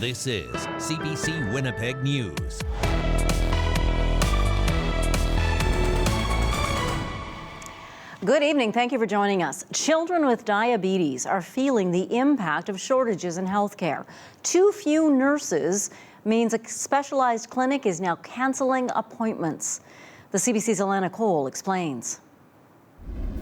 This is CBC Winnipeg News. Good evening. Thank you for joining us. Children with diabetes are feeling the impact of shortages in healthcare. Too few nurses means a specialized clinic is now canceling appointments. The CBC's Alana Cole explains.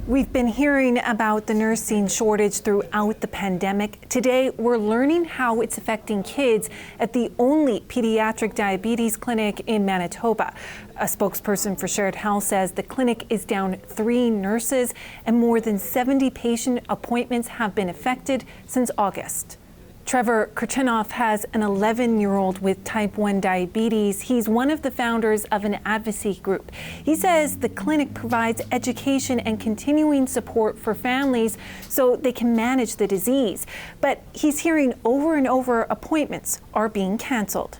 We've been hearing about the nursing shortage throughout the pandemic. Today, we're learning how it's affecting kids at the only pediatric diabetes clinic in Manitoba. A spokesperson for Shared Health says the clinic is down 3 nurses and more than 70 patient appointments have been affected since August. Trevor Kirchenoff has an 11-year-old with type 1 diabetes. He's one of the founders of an advocacy group. He says the clinic provides education and continuing support for families so they can manage the disease. But he's hearing over and over appointments are being canceled.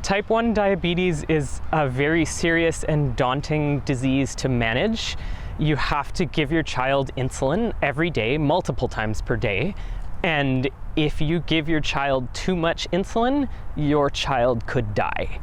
Type 1 diabetes is a very serious and daunting disease to manage. You have to give your child insulin every day, multiple times per day. And if you give your child too much insulin, your child could die.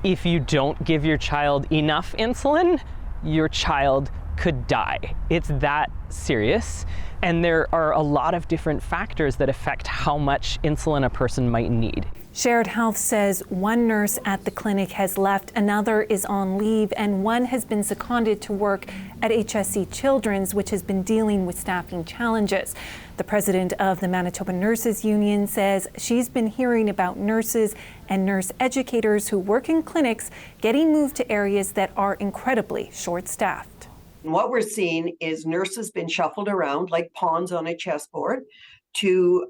If you don't give your child enough insulin, your child could die. It's that serious. And there are a lot of different factors that affect how much insulin a person might need. Shared Health says one nurse at the clinic has left, another is on leave, and one has been seconded to work at HSC Children's, which has been dealing with staffing challenges. The president of the Manitoba Nurses Union says she's been hearing about nurses and nurse educators who work in clinics getting moved to areas that are incredibly short-staffed. What we're seeing is nurses been shuffled around like pawns on a chessboard to,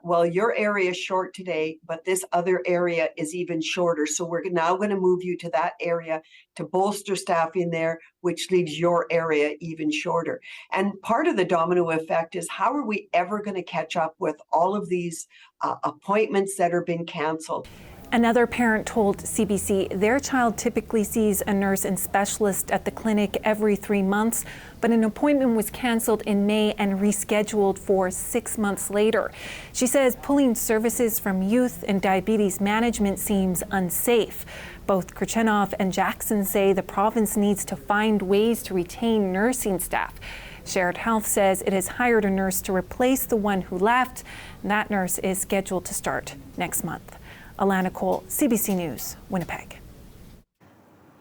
well, your area is short today, but this other area is even shorter. So we're now going to move you to that area to bolster staffing there, which leaves your area even shorter. And part of the domino effect is how are we ever going to catch up with all of these appointments that are being canceled? Another parent told CBC their child typically sees a nurse and specialist at the clinic every 3 months, but an appointment was canceled in May and rescheduled for 6 months later. She says pulling services from youth and diabetes management seems unsafe. Both Kirchenoff and Jackson say the province needs to find ways to retain nursing staff. Shared Health says it has hired a nurse to replace the one who left. That nurse is scheduled to start next month. Alana Cole, CBC News, Winnipeg.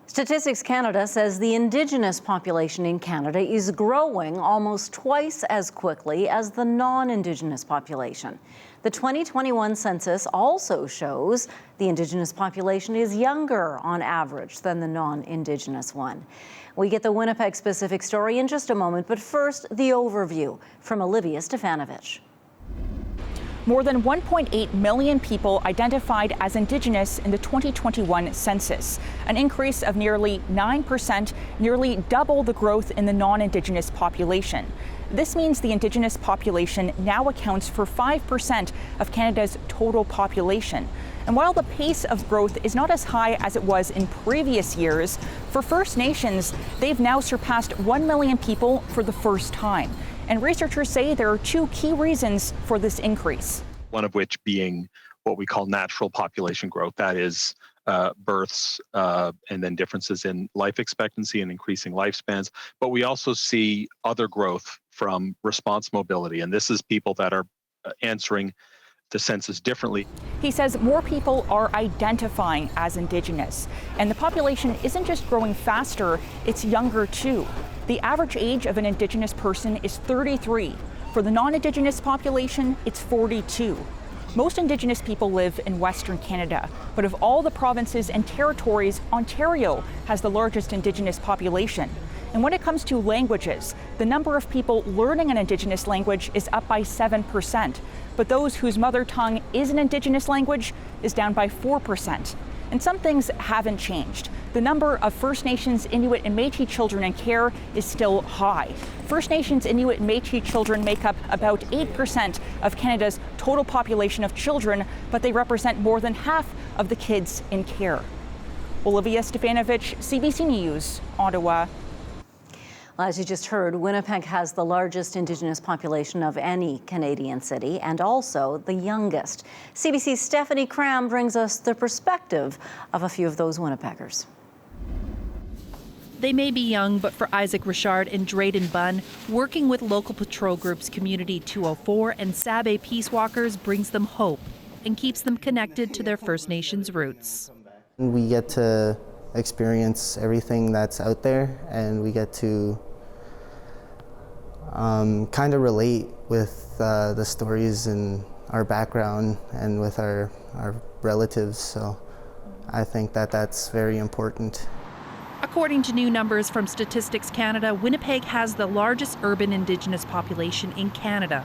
Statistics Canada says the Indigenous population in Canada is growing almost twice as quickly as the non-Indigenous population. The 2021 census also shows the Indigenous population is younger on average than the non-Indigenous one. We get the Winnipeg-specific story in just a moment, but first, the overview from Olivia Stefanovic. More than 1.8 million people identified as Indigenous in the 2021 census, an increase of nearly 9%, nearly double the growth in the non-Indigenous population. This means the Indigenous population now accounts for 5% of Canada's total population. And while the pace of growth is not as high as it was in previous years, for First Nations, they've now surpassed 1 million people for the first time. And researchers say there are 2 key reasons for this increase. One of which being what we call natural population growth, that is births and then differences in life expectancy and increasing lifespans. But we also see other growth from response mobility, and this is people that are answering the census differently. He says more people are identifying as Indigenous, and the population isn't just growing faster, it's younger too. The average age of an Indigenous person is 33. For the non-Indigenous population, it's 42. Most Indigenous people live in Western Canada, but of all the provinces and territories, Ontario has the largest Indigenous population. And when it comes to languages, the number of people learning an Indigenous language is up by 7%, but those whose mother tongue is an Indigenous language is down by 4%. And some things haven't changed. The number of First Nations, Inuit, and Métis children in care is still high. First Nations, Inuit, and Métis children make up about 8% of Canada's total population of children, but they represent more than half of the kids in care. Olivia Stefanovic, CBC News, Ottawa. Well, as you just heard, Winnipeg has the largest Indigenous population of any Canadian city and also the youngest. CBC's Stephanie Cram brings us the perspective of a few of those Winnipeggers. They may be young, but for Isaac Richard and Drayden Bunn, working with local patrol groups Community 204 and Sabe Peace Walkers brings them hope and keeps them connected to their First Nations roots. We get to experience everything that's out there, and we get to kind of relate with the stories and our background and with our relatives. So I think that that's very important. According to new numbers from Statistics Canada, Winnipeg has the largest urban Indigenous population in Canada.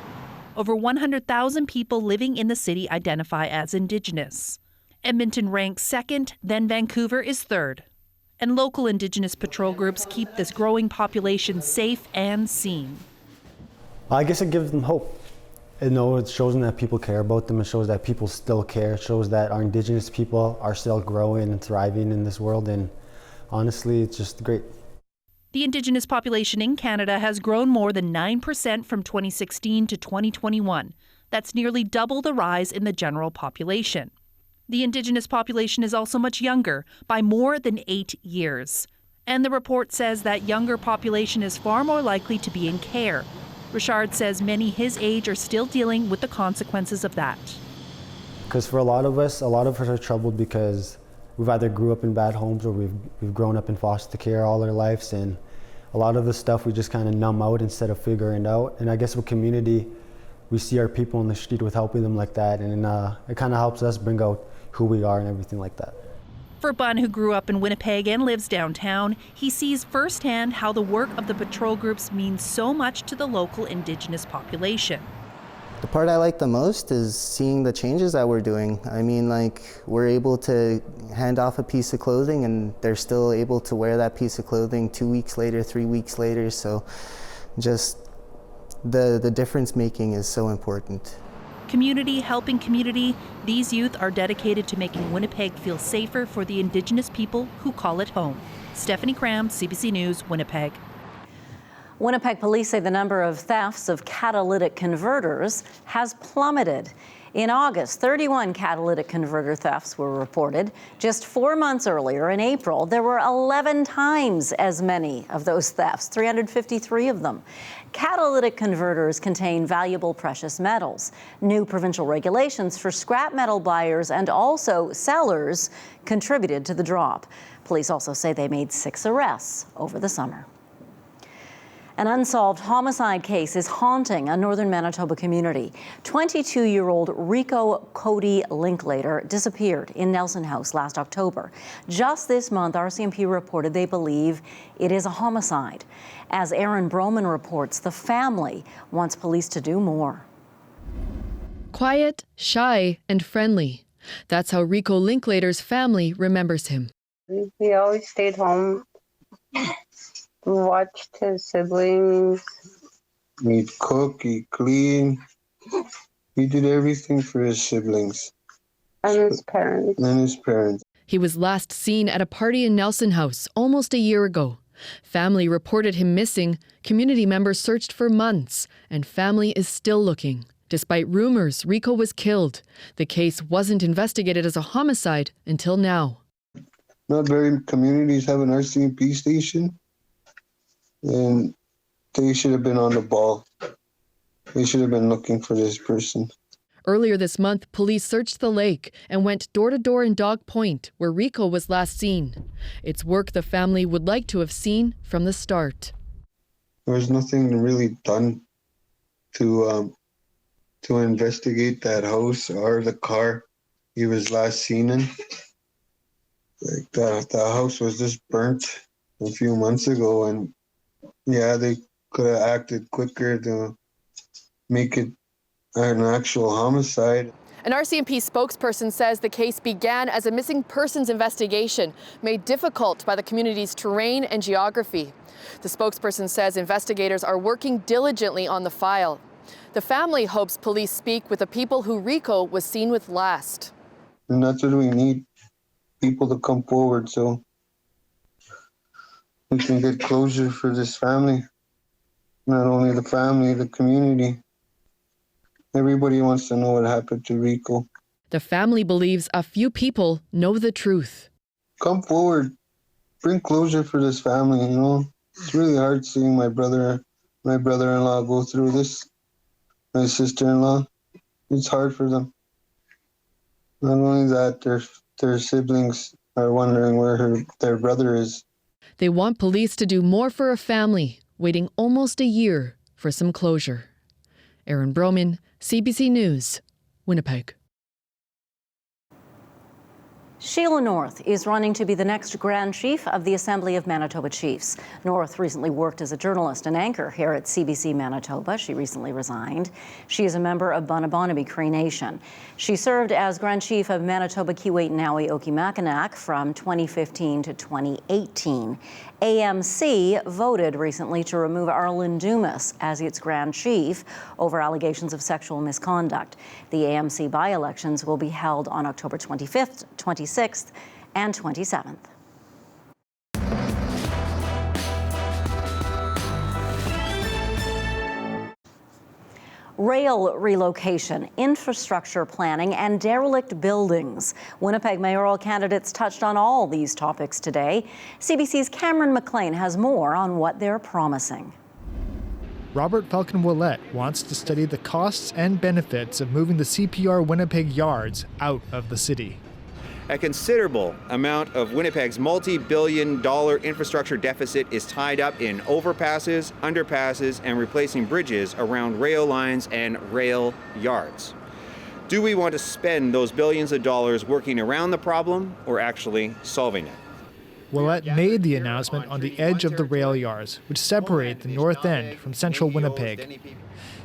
Over 100,000 people living in the city identify as Indigenous. Edmonton ranks second, then Vancouver is third. And local Indigenous patrol groups keep this growing population safe and seen. I guess it gives them hope. It shows them that people care about them. It shows that people still care. It shows that our Indigenous people are still growing and thriving in this world. And honestly, it's just great. The Indigenous population in Canada has grown more than 9% from 2016 to 2021. That's nearly double the rise in the general population. The Indigenous population is also much younger, by more than 8 years. And the report says that younger population is far more likely to be in care. Richard says many his age are still dealing with the consequences of that. Because for a lot of us are troubled because we've either grew up in bad homes or we've grown up in foster care all our lives, and a lot of the stuff we just kind of numb out instead of figuring it out. And I guess with community, we see our people on the street with helping them like that, and it kind of helps us bring out who we are and everything like that. For Bunn, who grew up in Winnipeg and lives downtown, he sees firsthand how the work of the patrol groups means so much to the local Indigenous population. The part I like the most is seeing the changes that we're doing. I mean, like, we're able to hand off a piece of clothing and they're still able to wear that piece of clothing 2 weeks later, 3 weeks later. So just the difference making is so important. Community helping community, these youth are dedicated to making Winnipeg feel safer for the Indigenous people who call it home. Stephanie Cram, CBC News, Winnipeg. Winnipeg police say the number of thefts of catalytic converters has plummeted. In August, 31 catalytic converter thefts were reported. Just 4 months earlier, in April, there were 11 times as many of those thefts, 353 of them. Catalytic converters contain valuable precious metals. New provincial regulations for scrap metal buyers and also sellers contributed to the drop. Police also say they made 6 arrests over the summer. An unsolved homicide case is haunting a northern Manitoba community. 22-year-old Rico Cody Linklater disappeared in Nelson House last October. Just this month, RCMP reported they believe it is a homicide. As Aaron Broman reports, the family wants police to do more. Quiet, shy, and friendly. That's how Rico Linklater's family remembers him. He always stayed home. Watched his siblings. He'd cook, he'd clean. He did everything for his siblings. And his parents. He was last seen at a party in Nelson House almost a year ago. Family reported him missing. Community members searched for months, and family is still looking. Despite rumors Rico was killed, the case wasn't investigated as a homicide until now. Not very communities have an RCMP station. And they should have been on the ball. They should have been looking for this person. Earlier this month, police searched the lake and went door to door in Dog Point, where Rico was last seen. It's work the family would like to have seen from the start. There was nothing really done to investigate that house or the car he was last seen in. Like the house was just burnt a few months ago, and yeah, they could have acted quicker to make it an actual homicide. An RCMP spokesperson says the case began as a missing persons investigation made difficult by the community's terrain and geography. The spokesperson says investigators are working diligently on the file. The family hopes police speak with the people who Rico was seen with last. And that's what we need, people to come forward. So we can get closure for this family. Not only the family, the community. Everybody wants to know what happened to Rico. The family believes a few people know the truth. Come forward. Bring closure for this family, you know. It's really hard seeing my brother-in-law go through this. My sister-in-law. It's hard for them. Not only that, their siblings are wondering where their brother is. They want police to do more for a family waiting almost a year for some closure. Aaron Broman, CBC News, Winnipeg. Sheila North is running to be the next Grand Chief of the Assembly of Manitoba Chiefs. North recently worked as a journalist and anchor here at CBC Manitoba. She recently resigned. She is a member of Bonabonabee Cree Nation. She served as Grand Chief of Manitoba Keewatin-Nawi Okimakanak from 2015 to 2018. AMC voted recently to remove Arlen Dumas as its Grand Chief over allegations of sexual misconduct. The AMC by-elections will be held on October 25th, 26th, and 27th. Rail relocation, infrastructure planning, and derelict buildings. Winnipeg mayoral candidates touched on all these topics today. CBC's Cameron McLean has more on what they're promising. Robert Falcon-Willette wants to study the costs and benefits of moving the CPR Winnipeg yards out of the city. A considerable amount of Winnipeg's multi-billion-dollar infrastructure deficit is tied up in overpasses, underpasses, and replacing bridges around rail lines and rail yards. Do we want to spend those billions of dollars working around the problem or actually solving it? Willette made the announcement on the edge of the rail yards, which separate the north end from central Winnipeg.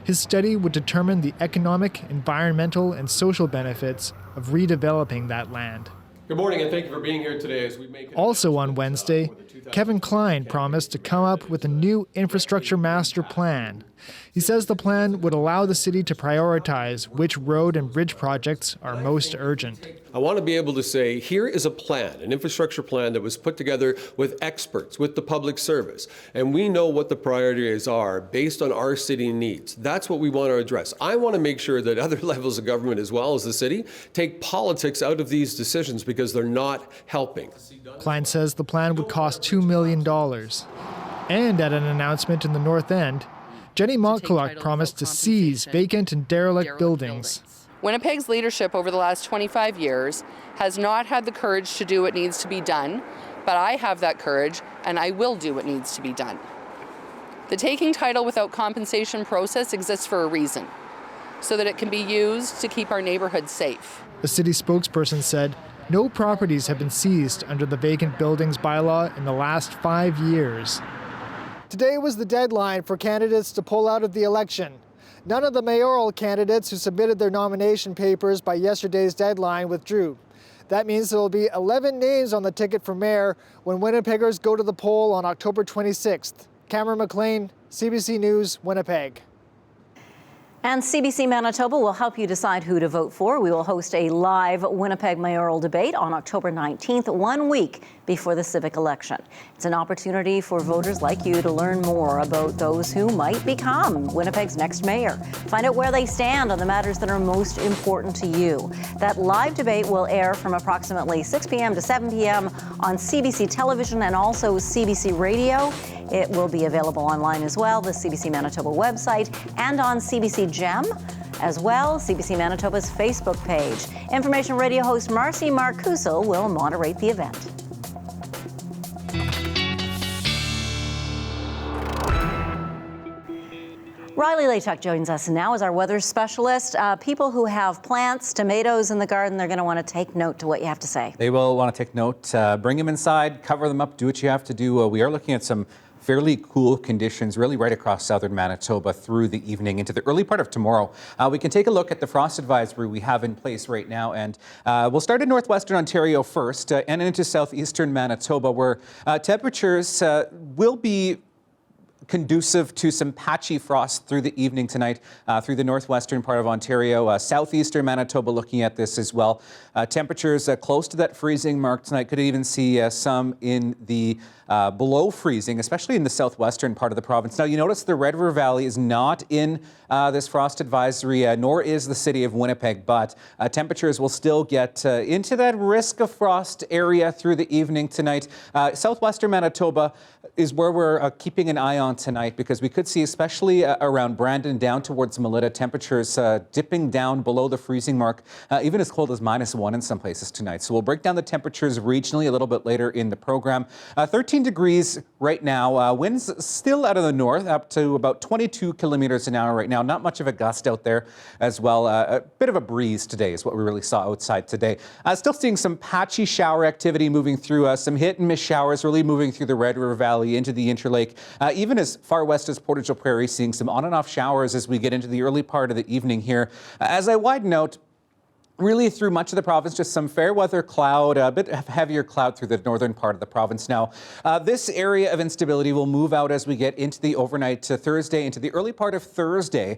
His study would determine the economic, environmental, and social benefits of redeveloping that land. Good morning, and thank you for being here today as we make... Also on Wednesday, Kevin Klein promised to come up with a new infrastructure master plan. He says the plan would allow the city to prioritize which road and bridge projects are most urgent. I want to be able to say, here is a plan, an infrastructure plan that was put together with experts, with the public service, and we know what the priorities are based on our city needs. That's what we want to address. I want to make sure that other levels of government, as well as the city, take politics out of these decisions because they're not helping. Klein says the plan would cost $2 million. And at an announcement in the North End, Jenny Montcalok promised to seize vacant and derelict buildings. Winnipeg's leadership over the last 25 years has not had the courage to do what needs to be done, but I have that courage and I will do what needs to be done. The taking title without compensation process exists for a reason, so that it can be used to keep our neighborhoods safe. The city spokesperson said no properties have been seized under the vacant buildings bylaw in the last 5 years. Today was the deadline for candidates to pull out of the election. None of the mayoral candidates who submitted their nomination papers by yesterday's deadline withdrew. That means there will be 11 names on the ticket for mayor when Winnipeggers go to the poll on October 26th. Cameron McLean, CBC News, Winnipeg. And CBC Manitoba will help you decide who to vote for. We will host a live Winnipeg mayoral debate on October 19th, 1 week before the civic election. It's an opportunity for voters like you to learn more about those who might become Winnipeg's next mayor. Find out where they stand on the matters that are most important to you. That live debate will air from approximately 6 p.m. to 7 p.m. on CBC Television and also CBC Radio. It will be available online as well, the CBC Manitoba website, and on CBC Gem as well, CBC Manitoba's Facebook page. Information radio host Marcy Marcuso will moderate the event. Riley Laychuk joins us now as our weather specialist. People who have plants, tomatoes in the garden, they're going to want to take note to what you have to say. They will want to take note, bring them inside, cover them up, do what you have to do. We are looking at some fairly cool conditions really right across southern Manitoba through the evening into the early part of tomorrow. We can take a look at the frost advisory we have in place right now, and we'll start in northwestern Ontario first and into southeastern Manitoba, where temperatures will be conducive to some patchy frost through the evening tonight through the northwestern part of Ontario, southeastern Manitoba looking at this as well. Temperatures close to that freezing mark tonight. Could even see some in the below freezing, especially in the southwestern part of the province. Now, you notice the Red River Valley is not in this frost advisory, nor is the city of Winnipeg, but temperatures will still get into that risk of frost area through the evening tonight. Southwestern Manitoba is where we're keeping an eye on tonight, because we could see, especially around Brandon down towards Melita, temperatures dipping down below the freezing mark, even as cold as -1 in some places tonight. So we'll break down the temperatures regionally a little bit later in the program. 13 degrees right now. Winds still out of the north, up to about 22 kilometers an hour right now. Not much of a gust out there as well. A bit of a breeze today is what we really saw outside today. Still seeing some patchy shower activity moving through, some hit and miss showers really moving through the Red River Valley into the Interlake. Even as far west as Portage la Prairie, seeing some on and off showers as we get into the early part of the evening here. As I widen out, really through much of the province, just some fair weather cloud, a bit heavier cloud through the northern part of the province now. This area of instability will move out as we get into the overnight to Thursday, into the early part of Thursday.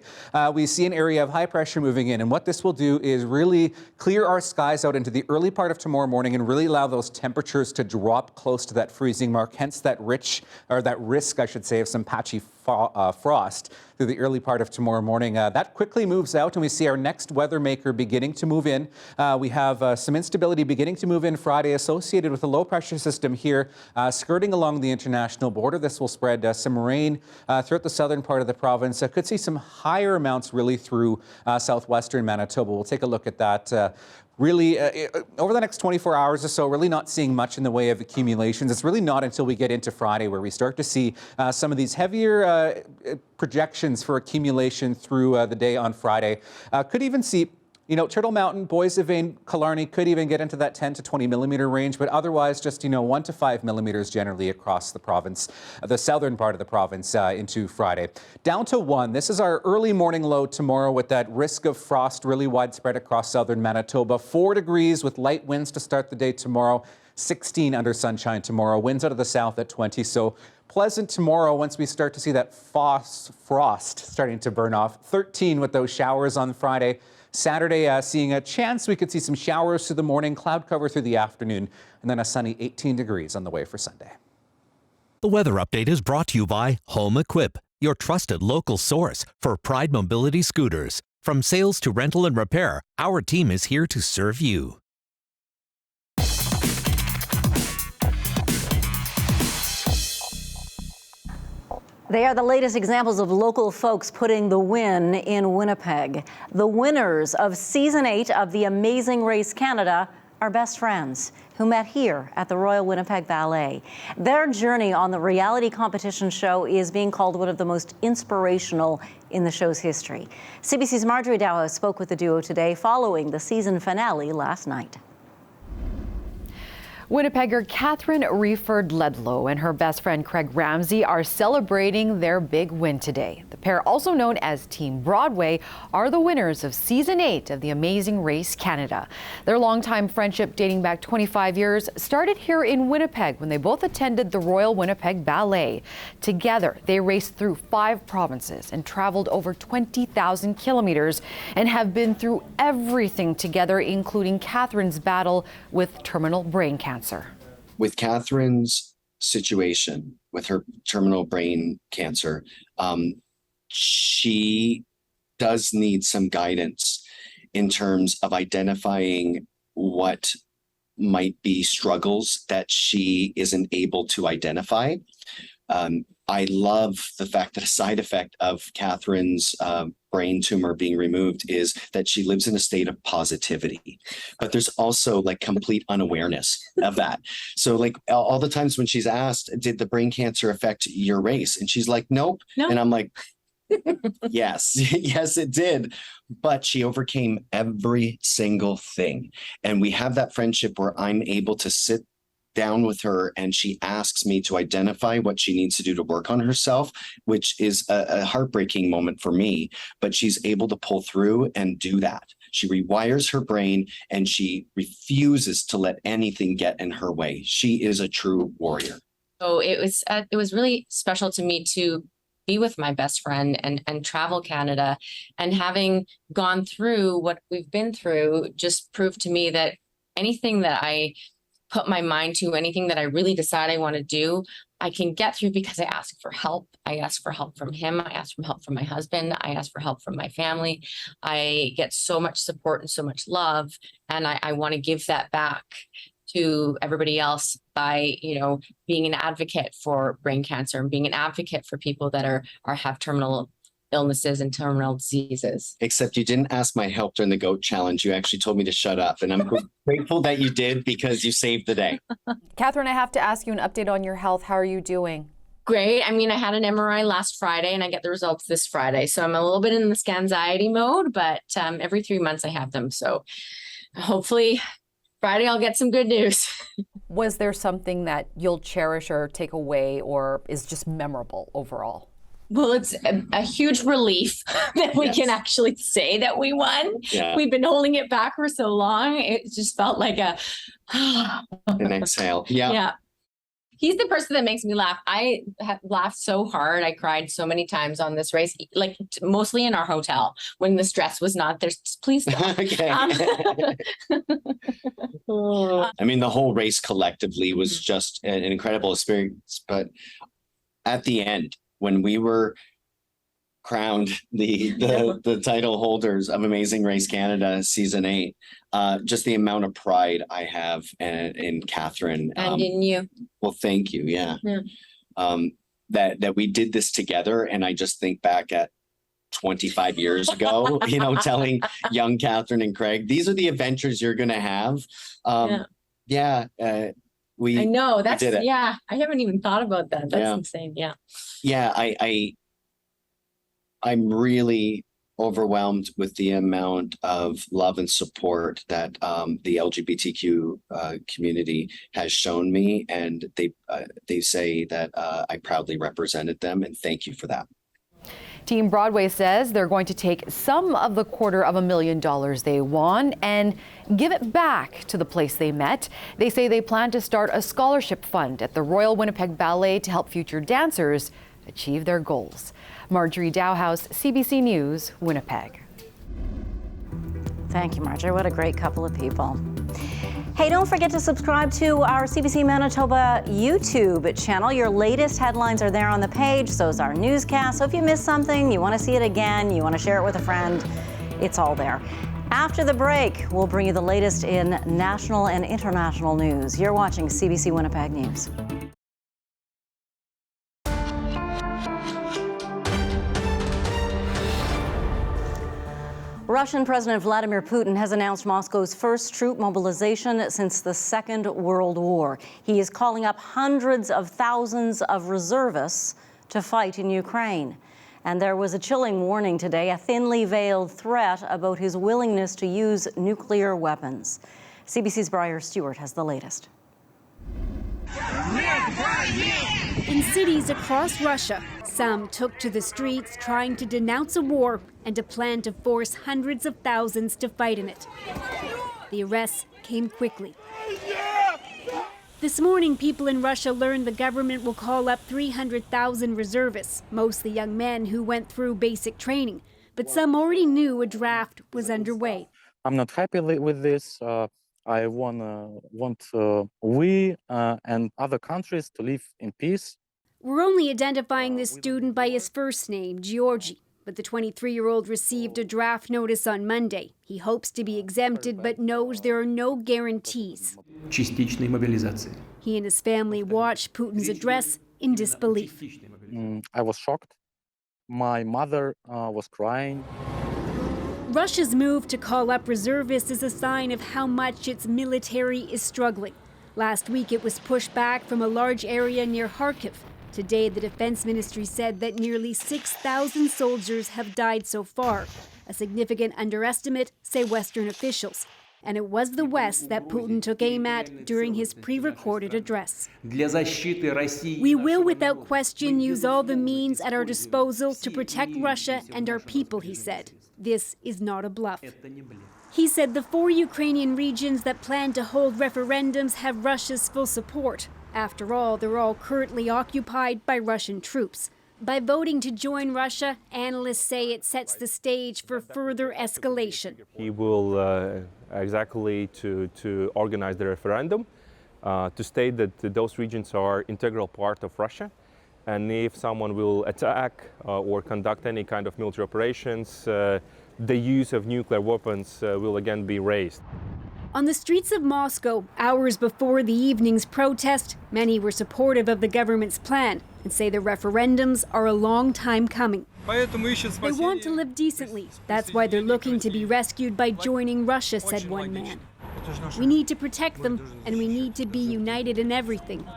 We see an area of high pressure moving in, and what this will do is really clear our skies out into the early part of tomorrow morning and really allow those temperatures to drop close to that freezing mark, hence that risk, I should say, of some patchy frost through the early part of tomorrow morning. That quickly moves out, and we see our next weather maker beginning to move in. We have some instability beginning to move in Friday associated with a low pressure system here skirting along the international border. This will spread some rain throughout the southern part of the province. Could see some higher amounts really through southwestern Manitoba. We'll take a look at that. Really, over the next 24 hours or so, really not seeing much in the way of accumulations. It's really not until we get into Friday where we start to see some of these heavier projections for accumulation through the day on Friday. Could even see, Turtle Mountain, Boissevain, Killarney could even get into that 10 to 20 millimeter range, but otherwise just, 1 to 5 millimeters generally across the province, the southern part of the province into Friday. Down to 1. This is our early morning low tomorrow with that risk of frost really widespread across southern Manitoba. 4 degrees with light winds to start the day tomorrow. 16 under sunshine tomorrow. Winds out of the south at 20. So pleasant tomorrow once we start to see that frost starting to burn off. 13 with those showers on Friday. Saturday, seeing a chance we could see some showers through the morning, cloud cover through the afternoon, and then a sunny 18 degrees on the way for Sunday. The weather update is brought to you by Home Equip, your trusted local source for Pride Mobility scooters. From sales to rental and repair, our team is here to serve you. They are the latest examples of local folks putting the win in Winnipeg. The winners of Season 8 of The Amazing Race Canada are best friends who met here at the Royal Winnipeg Ballet. Their journey on the reality competition show is being called one of the most inspirational in the show's history. CBC's Marjorie Dow spoke with the duo today following the season finale last night. Winnipegger Catherine Reeford-Ledlow and her best friend Craig Ramsey are celebrating their big win today. The pair, also known as Team Broadway, are the winners of Season 8 of The Amazing Race Canada. Their longtime friendship, dating back 25 years, started here in Winnipeg when they both attended the Royal Winnipeg Ballet. Together, they raced through 5 provinces and traveled over 20,000 kilometers and have been through everything together, including Catherine's battle with terminal brain cancer. With Catherine's situation, with her terminal brain cancer, she does need some guidance in terms of identifying what might be struggles that she isn't able to identify. I love the fact that a side effect of Catherine's brain tumor being removed is that she lives in a state of positivity, but there's also like complete unawareness of that. So like all the times when she's asked, did the brain cancer affect your race? And she's like, nope. No. And I'm like, yes, yes, it did. But she overcame every single thing. And we have that friendship where I'm able to sit down with her and she asks me to identify what she needs to do to work on herself, which is a heartbreaking moment for me, but she's able to pull through and do that. She rewires her brain and she refuses to let anything get in her way. She is a true warrior. So it was really special to me to be with my best friend and travel Canada. And having gone through what we've been through just proved to me that anything that I put my mind to, anything that I really decide I want to do, I can get through because I ask for help. I ask for help from him. I ask for help from my husband. I ask for help from my family. I get so much support and so much love. And I want to give that back to everybody else by, being an advocate for brain cancer and being an advocate for people that have terminal illnesses and terminal diseases. Except you didn't ask my help during the goat challenge. You actually told me to shut up. And I'm grateful that you did because you saved the day. Catherine, I have to ask you an update on your health. How are you doing? Great. I mean, I had an MRI last Friday and I get the results this Friday. So I'm a little bit in the scanxiety mode, but every 3 months I have them. So hopefully Friday I'll get some good news. Was there something that you'll cherish or take away or is just memorable overall? Well, it's a huge relief that we can actually say that we won. Yeah. We've been holding it back for so long. It just felt like an exhale. Yeah. Yeah. He's the person that makes me laugh. I have laughed so hard. I cried so many times on this race, like mostly in our hotel when the stress was not there. Please stop. Okay. I mean, the whole race collectively was just an incredible experience. But at the end, when we were crowned the title holders of Amazing Race Canada Season 8, just the amount of pride I have in Catherine. And in you. Well, thank you. Yeah. That we did this together. And I just think back at 25 years ago, telling young Catherine and Craig, these are the adventures you're going to have. I know that's, I haven't even thought about that. That's insane. Yeah. Yeah. I'm really overwhelmed with the amount of love and support that the LGBTQ community has shown me. And they say that I proudly represented them, and thank you for that. Team Broadway says they're going to take some of the $250,000 they won and give it back to the place they met. They say they plan to start a scholarship fund at the Royal Winnipeg Ballet to help future dancers achieve their goals. Marjorie Dowhouse, CBC News, Winnipeg. Thank you, Marjorie. What a great couple of people. Hey, don't forget to subscribe to our CBC Manitoba YouTube channel. Your latest headlines are there on the page. So is our newscast. So if you missed something, you want to see it again, you want to share it with a friend, it's all there. After the break, we'll bring you the latest in national and international news. You're watching CBC Winnipeg News. Russian President Vladimir Putin has announced Moscow's first troop mobilization since the Second World War. He is calling up hundreds of thousands of reservists to fight in Ukraine. And there was a chilling warning today, a thinly veiled threat about his willingness to use nuclear weapons. CBC's Briar Stewart has the latest. In cities across Russia, some took to the streets trying to denounce a war and a plan to force hundreds of thousands to fight in it. The arrests came quickly. This morning, people in Russia learned the government will call up 300,000 reservists, mostly young men who went through basic training. But some already knew a draft was underway. I'm not happy with this. I want we and other countries to live in peace. We're only identifying this student by his first name, Georgi. But the 23-year-old received a draft notice on Monday. He hopes to be exempted, but knows there are no guarantees. He and his family watched Putin's address in disbelief. I was shocked. My mother was crying. Russia's move to call up reservists is a sign of how much its military is struggling. Last week, it was pushed back from a large area near Kharkiv. Today, the Defense Ministry said that nearly 6,000 soldiers have died so far, a significant underestimate, say Western officials. And it was the West that Putin took aim at during his pre-recorded address. We will, without question, use all the means at our disposal to protect Russia and our people, he said. This is not a bluff. He said the 4 Ukrainian regions that plan to hold referendums have Russia's full support. After all, they're all currently occupied by Russian troops. By voting to join Russia, analysts say it sets the stage for further escalation. He will exactly to organize the referendum to state that those regions are integral part of Russia, and if someone will attack or conduct any kind of military operations, the use of nuclear weapons will again be raised. On the streets of Moscow, hours before the evening's protest, many were supportive of the government's plan and say the referendums are a long time coming. They want to live decently. That's why they're looking to be rescued by joining Russia, said one man. We need to protect them, and we need to be united in everything.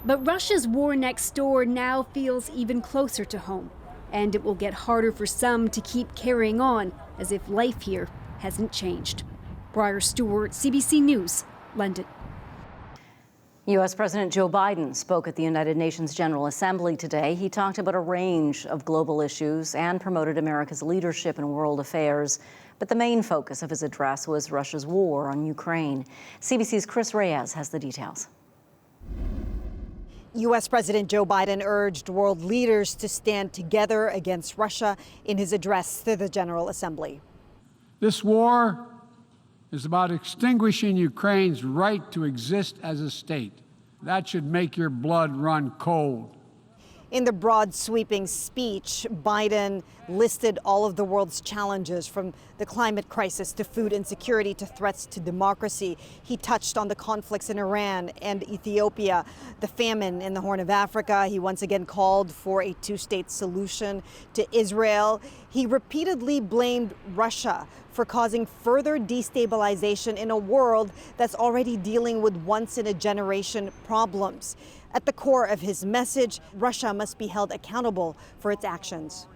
But Russia's war next door now feels even closer to home, and it will get harder for some to keep carrying on as if life here hasn't changed. Stewart, CBC News, London. U.S. President Joe Biden spoke at the United Nations General Assembly today. He talked about a range of global issues and promoted America's leadership in world affairs. But the main focus of his address was Russia's war on Ukraine. CBC's Chris Reyes has the details. U.S. President Joe Biden urged world leaders to stand together against Russia in his address to the General Assembly. This war is about extinguishing Ukraine's right to exist as a state. That should make your blood run cold. In the broad, sweeping speech, Biden listed all of the world's challenges, from the climate crisis to food insecurity to threats to democracy. He touched on the conflicts in Iran and Ethiopia, the famine in the Horn of Africa. He once again called for a two-state solution to Israel. He repeatedly blamed Russia for causing further destabilization in a world that's already dealing with once-in-a-generation problems. At the core of his message, Russia must be held accountable for its actions.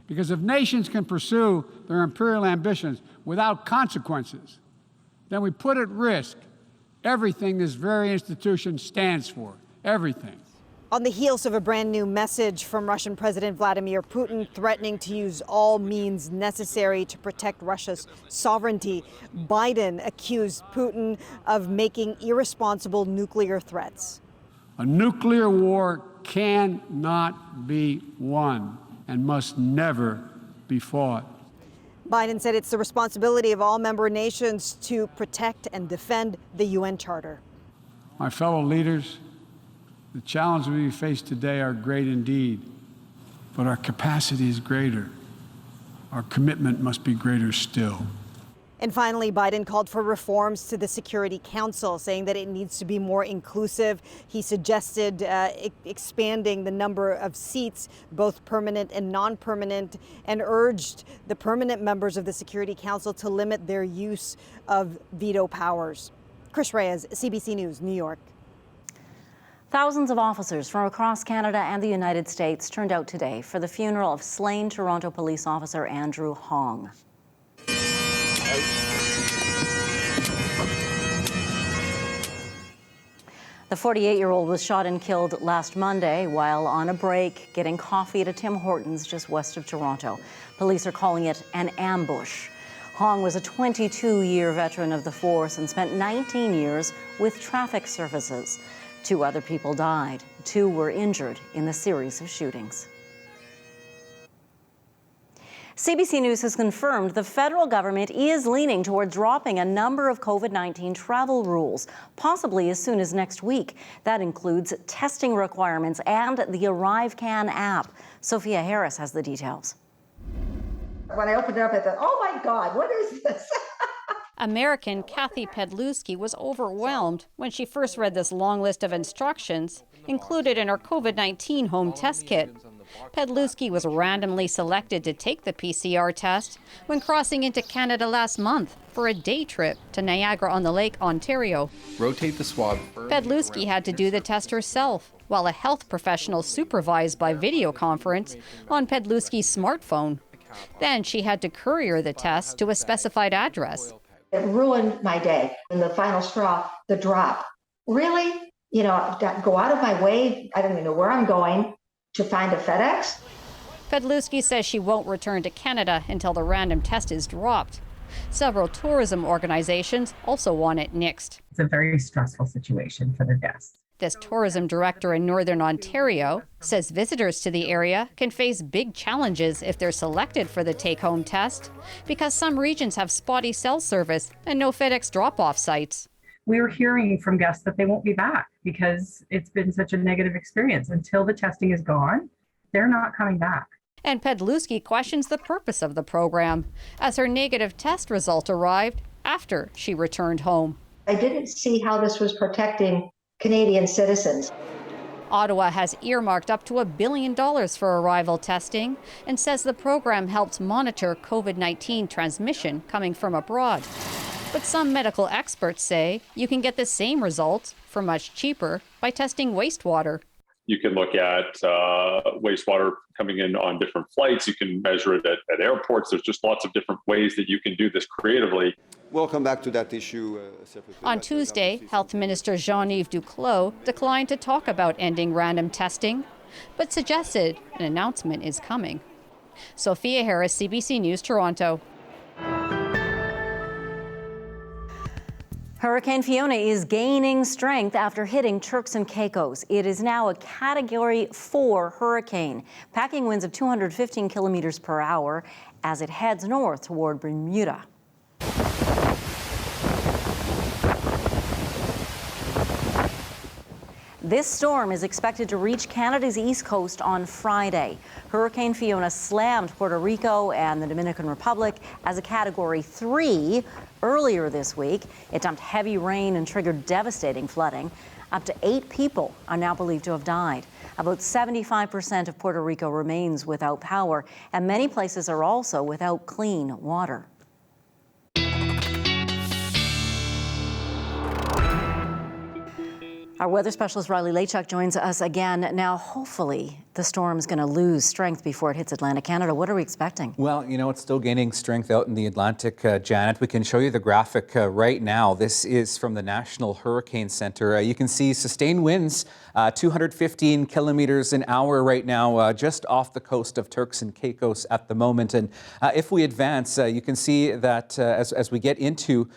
Because if nations can pursue their imperial ambitions without consequences, then we put at risk everything this very institution stands for, everything. On the heels of a brand new message from Russian President Vladimir Putin threatening to use all means necessary to protect Russia's sovereignty, Biden accused Putin of making irresponsible nuclear threats. A nuclear war cannot be won and must never be fought. Biden said it's the responsibility of all member nations to protect and defend the UN Charter. My fellow leaders, the challenges we face today are great indeed, but our capacity is greater. Our commitment must be greater still. And finally, Biden called for reforms to the Security Council, saying that it needs to be more inclusive. He suggested expanding the number of seats, both permanent and non-permanent, and urged the permanent members of the Security Council to limit their use of veto powers. Chris Reyes, CBC News, New York. Thousands of officers from across Canada and the United States turned out today for the funeral of slain Toronto police officer Andrew Hong. The 48-year-old was shot and killed last Monday while on a break getting coffee at a Tim Hortons just west of Toronto. Police are calling it an ambush. Hong was a 22-year veteran of the force and spent 19 years with traffic services. 2 other people died. 2 were injured in the series of shootings. CBC News has confirmed the federal government is leaning toward dropping a number of COVID-19 travel rules, possibly as soon as next week. That includes testing requirements and the ArriveCan app. Sophia Harris has the details. When I opened it up, I thought, oh my God, what is this? American Kathy Pedlewski was overwhelmed when she first read this long list of instructions included in her COVID-19 home test kit. Pedlewski was randomly selected to take the PCR test when crossing into Canada last month for a day trip to Niagara-on-the-Lake, Ontario. Rotate the swab. Pedlewski had to do the test herself, while a health professional supervised by video conference on Pedlewski's smartphone. Then she had to courier the test to a specified address. It ruined my day. And the final straw, the drop. Really? You know, go out of my way. I don't even know where I'm going to find a FedEx. Pedlewski says she won't return to Canada until the random test is dropped. Several tourism organizations also want it nixed. It's a very stressful situation for the guests. This tourism director in Northern Ontario says visitors to the area can face big challenges if they're selected for the take-home test because some regions have spotty cell service and no FedEx drop-off sites. We're hearing from guests that they won't be back because it's been such a negative experience. Until the testing is gone, they're not coming back. And Pedlewski questions the purpose of the program as her negative test result arrived after she returned home. I didn't see how this was protecting Canadian citizens. Ottawa has earmarked up to $1 billion for arrival testing and says the program helps monitor COVID-19 transmission coming from abroad. But some medical experts say you can get the same results for much cheaper by testing wastewater. You can look at wastewater coming in on different flights. You can measure it at airports. There's just lots of different ways that you can do this creatively. We'll come back to that issue separately. On Tuesday, Health Minister Jean-Yves Duclos declined to talk about ending random testing, but suggested an announcement is coming. Sophia Harris, CBC News, Toronto. Hurricane Fiona is gaining strength after hitting Turks and Caicos. It is now a Category 4 hurricane, packing winds of 215 kilometers per hour as it heads north toward Bermuda. This storm is expected to reach Canada's east coast on Friday. Hurricane Fiona slammed Puerto Rico and the Dominican Republic as a Category 3 earlier this week. It dumped heavy rain and triggered devastating flooding. Up to 8 people are now believed to have died. About 75% of Puerto Rico remains without power, and many places are also without clean water. Our weather specialist Riley Laychuk joins us again. Now, hopefully, the storm is going to lose strength before it hits Atlantic Canada. What are we expecting? Well, you know, it's still gaining strength out in the Atlantic, Janet. We can show you the graphic right now. This is from the National Hurricane Center. You can see sustained winds, 215 kilometers an hour right now, just off the coast of Turks and Caicos at the moment. And if we advance, you can see that as we get into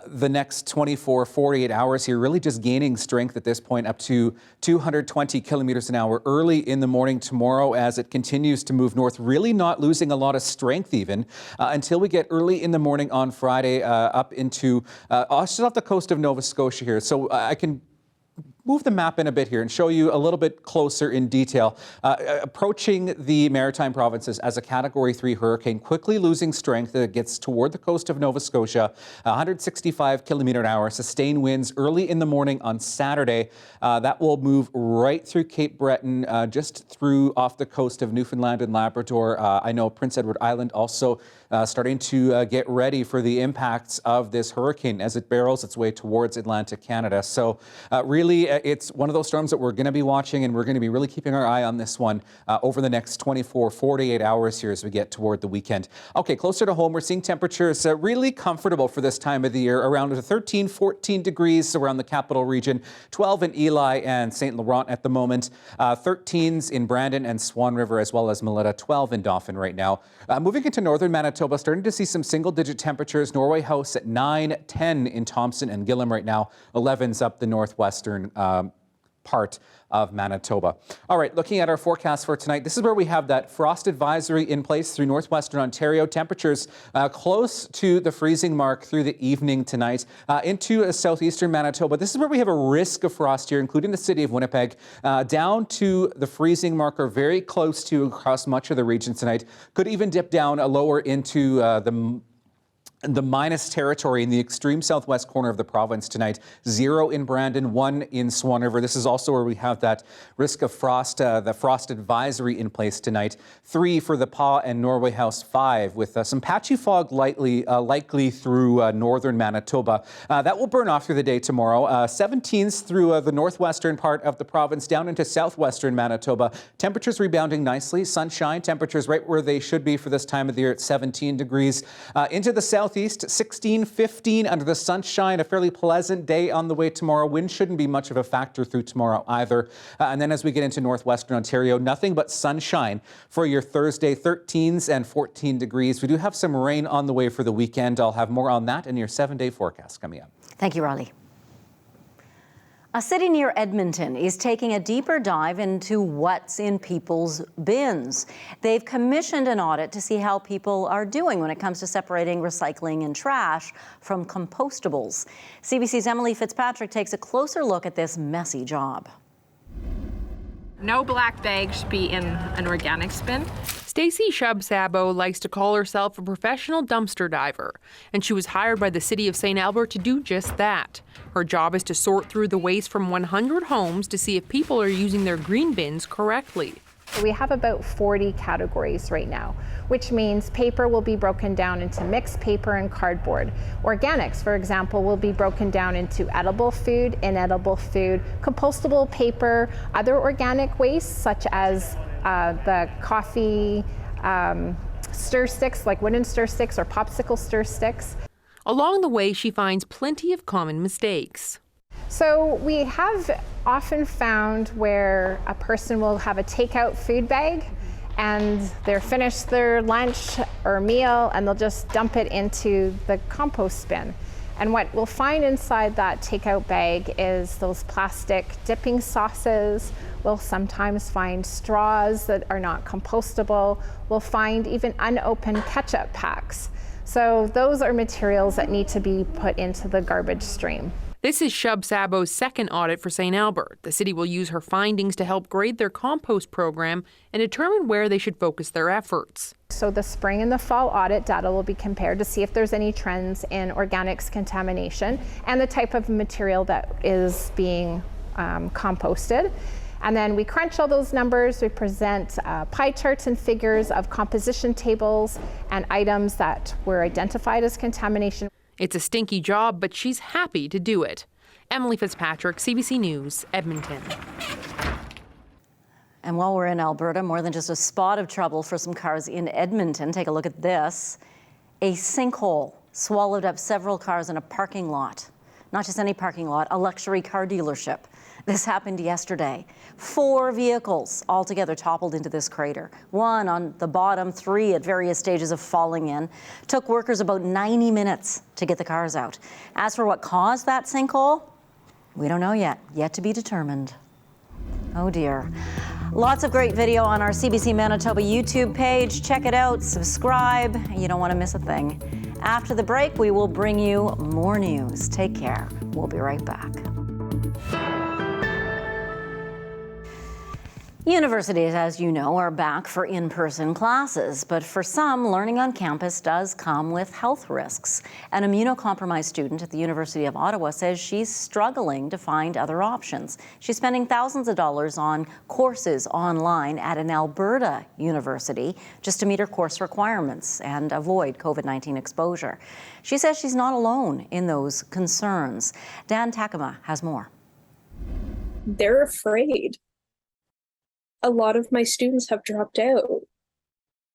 the next 48 hours here, really just gaining strength at this point up to 220 kilometers an hour early in the morning tomorrow as it continues to move north, really not losing a lot of strength even until we get early in the morning on Friday up into just off the coast of Nova Scotia here. So I can move the map in a bit here and show you a little bit closer in detail. Approaching the Maritime provinces as a Category 3 hurricane, quickly losing strength as it gets toward the coast of Nova Scotia. 165 kilometer an hour, sustained winds early in the morning on Saturday. That will move right through Cape Breton, just through off the coast of Newfoundland and Labrador. I know Prince Edward Island also starting to get ready for the impacts of this hurricane as it barrels its way towards Atlantic Canada. So really, it's one of those storms that we're going to be watching, and we're going to be really keeping our eye on this one over the next 48 hours here as we get toward the weekend. Okay, closer to home, we're seeing temperatures really comfortable for this time of the year, around 13, 14 degrees around the capital region, 12 in Eli and St. Laurent at the moment, 13s in Brandon and Swan River, as well as Melita, 12 in Dauphin right now. Moving into northern Manitoba, starting to see some single-digit temperatures. Norway House at 9, 10 in Thompson and Gillam right now, 11s up the northwestern part of Manitoba. All right, looking at our forecast for tonight, this is where we have that frost advisory in place through northwestern Ontario. Temperatures close to the freezing mark through the evening tonight. Into southeastern Manitoba, this is where we have a risk of frost here, including the city of Winnipeg, down to the freezing mark or very close to across much of the region tonight. Could even dip down lower into the minus territory in the extreme southwest corner of the province tonight. 0 in Brandon, 1 in Swan River. This is also where we have that risk of frost, the frost advisory in place tonight. 3 for the Pas and Norway House, 5 with some patchy fog likely through northern Manitoba. That will burn off through the day tomorrow. 17s through the northwestern part of the province down into southwestern Manitoba. Temperatures rebounding nicely. Sunshine, temperatures right where they should be for this time of the year at 17 degrees. Into the southeast, 16, 15 under the sunshine. A fairly pleasant day on the way tomorrow. Wind shouldn't be much of a factor through tomorrow either. And then as we get into northwestern Ontario, nothing but sunshine for your Thursday, 13s and 14 degrees. We do have some rain on the way for the weekend. I'll have more on that in your 7-day forecast coming up. Thank you, Riley. A city near Edmonton is taking a deeper dive into what's in people's bins. They've commissioned an audit to see how people are doing when it comes to separating recycling and trash from compostables. CBC's Emily Fitzpatrick takes a closer look at this messy job. No black bag should be in an organics bin. Stacey Shub-Sabo likes to call herself a professional dumpster diver, and she was hired by the city of St. Albert to do just that. Her job is to sort through the waste from 100 homes to see if people are using their green bins correctly. We have about 40 categories right now, which means paper will be broken down into mixed paper and cardboard. Organics, for example, will be broken down into edible food, inedible food, compostable paper, other organic wastes such as the coffee stir sticks, like wooden stir sticks or popsicle stir sticks. Along the way, she finds plenty of common mistakes. So we have often found where a person will have a takeout food bag and they're finished their lunch or meal and they'll just dump it into the compost bin. And what we'll find inside that takeout bag is those plastic dipping sauces. We'll sometimes find straws that are not compostable. We'll find even unopened ketchup packs. So those are materials that need to be put into the garbage stream. This is Shub-Sabo's second audit for St. Albert. The city will use her findings to help grade their compost program and determine where they should focus their efforts. So the spring and the fall audit data will be compared to see if there's any trends in organics contamination and the type of material that is being composted. And then we crunch all those numbers, we present pie charts and figures of composition tables and items that were identified as contamination. It's a stinky job, but she's happy to do it. Emily Fitzpatrick, CBC News, Edmonton. And while we're in Alberta, more than just a spot of trouble for some cars in Edmonton. Take a look at this. A sinkhole swallowed up several cars in a parking lot. Not just any parking lot, a luxury car dealership. This happened yesterday. 4 vehicles altogether toppled into this crater. 1 on the bottom, 3 at various stages of falling in. Took workers about 90 minutes to get the cars out. As for what caused that sinkhole, we don't know yet. Yet to be determined. Oh dear. Lots of great video on our CBC Manitoba YouTube page. Check it out, subscribe. You don't want to miss a thing. After the break, we will bring you more news. Take care. We'll be right back. Universities, as you know, are back for in-person classes, but for some, learning on campus does come with health risks. An immunocompromised student at the University of Ottawa says she's struggling to find other options. She's spending thousands of dollars on courses online at an Alberta university just to meet her course requirements and avoid COVID-19 exposure. She says she's not alone in those concerns. Dan Takama has more. They're afraid. A lot of my students have dropped out,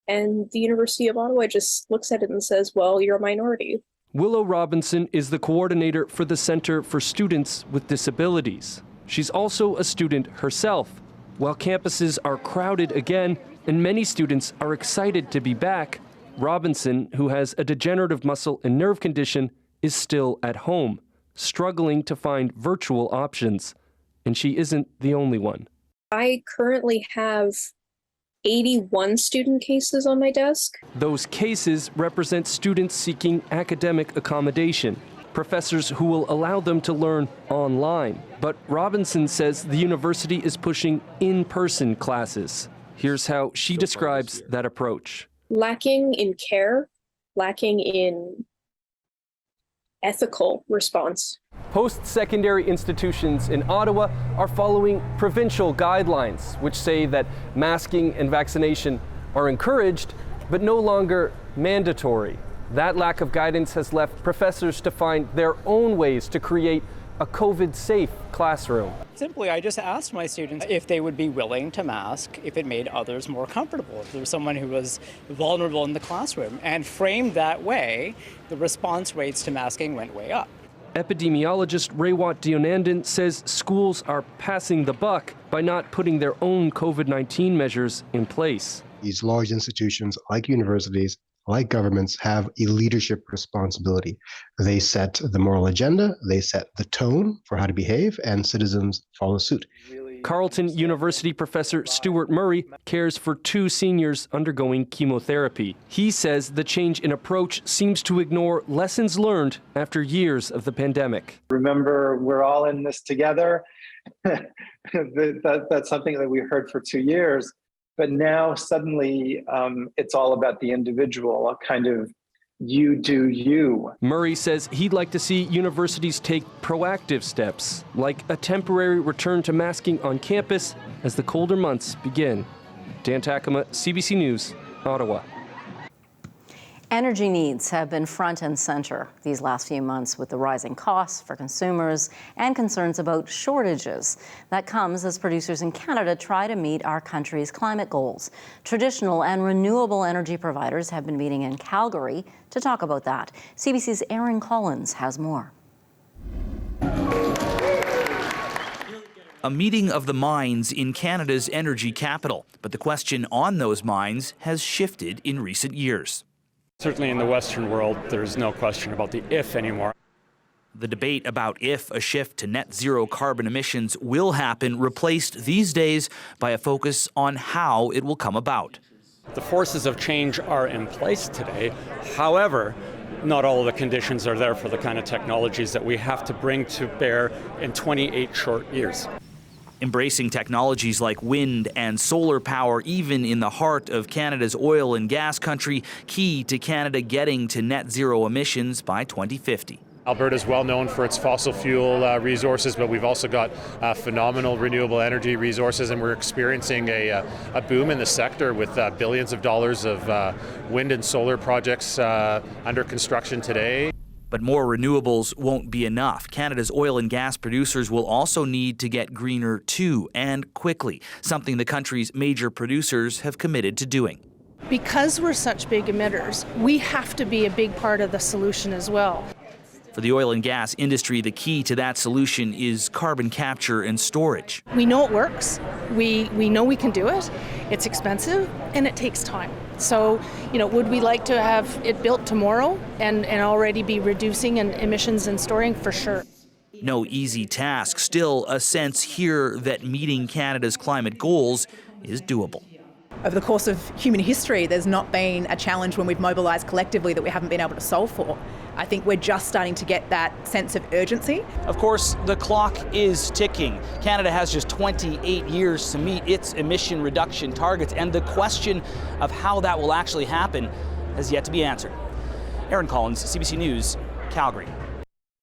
and the University of Ottawa just looks at it and says, well, you're a minority. Willow Robinson is the coordinator for the Centre for Students with Disabilities. She's also a student herself. While campuses are crowded again and many students are excited to be back, Robinson, who has a degenerative muscle and nerve condition, is still at home, struggling to find virtual options. And she isn't the only one. I currently have 81 student cases on my desk. Those cases represent students seeking academic accommodation, professors who will allow them to learn online. But Robinson says the university is pushing in-person classes. Here's how she describes that approach. Lacking in care, lacking in ethical response. Post-secondary institutions in Ottawa are following provincial guidelines, which say that masking and vaccination are encouraged, but no longer mandatory. That lack of guidance has left professors to find their own ways to create a COVID-safe classroom. Simply, I just asked my students if they would be willing to mask if it made others more comfortable, if there was someone who was vulnerable in the classroom. And framed that way, the response rates to masking went way up. Epidemiologist Raywat Dionandan says schools are passing the buck by not putting their own COVID-19 measures in place. These large institutions like universities like governments, have a leadership responsibility. They set the moral agenda, they set the tone for how to behave, and citizens follow suit. Carleton University professor Stewart Murray cares for 2 seniors undergoing chemotherapy. He says the change in approach seems to ignore lessons learned after years of the pandemic. Remember, we're all in this together. That's something that we heard for 2 years. But now suddenly it's all about the individual, a kind of you do you. Murray says he'd like to see universities take proactive steps, like a temporary return to masking on campus as the colder months begin. Dan Takema, CBC News, Ottawa. Energy needs have been front and center these last few months with the rising costs for consumers and concerns about shortages. That comes as producers in Canada try to meet our country's climate goals. Traditional and renewable energy providers have been meeting in Calgary to talk about that. CBC's Aaron Collins has more. A meeting of the minds in Canada's energy capital, but the question on those minds has shifted in recent years. Certainly in the Western world, there's no question about the if anymore. The debate about if a shift to net zero carbon emissions will happen replaced these days by a focus on how it will come about. The forces of change are in place today. However, not all of the conditions are there for the kind of technologies that we have to bring to bear in 28 short years. Embracing technologies like wind and solar power, even in the heart of Canada's oil and gas country, key to Canada getting to net zero emissions by 2050. Alberta is well known for its fossil fuel resources, but we've also got phenomenal renewable energy resources, and we're experiencing a boom in the sector with billions of dollars of wind and solar projects under construction today. But more renewables won't be enough. Canada's oil and gas producers will also need to get greener too, and quickly, something the country's major producers have committed to doing. Because we're such big emitters, we have to be a big part of the solution as well. For the oil and gas industry, the key to that solution is carbon capture and storage. We know it works. We know we can do it. It's expensive and it takes time. So, would we like to have it built tomorrow and already be reducing emissions and storing? For sure. No easy task. Still, a sense here that meeting Canada's climate goals is doable. Over the course of human history, there's not been a challenge when we've mobilised collectively that we haven't been able to solve for. I think we're just starting to get that sense of urgency. Of course, the clock is ticking. Canada has just 28 years to meet its emission reduction targets, and the question of how that will actually happen has yet to be answered. Aaron Collins, CBC News, Calgary.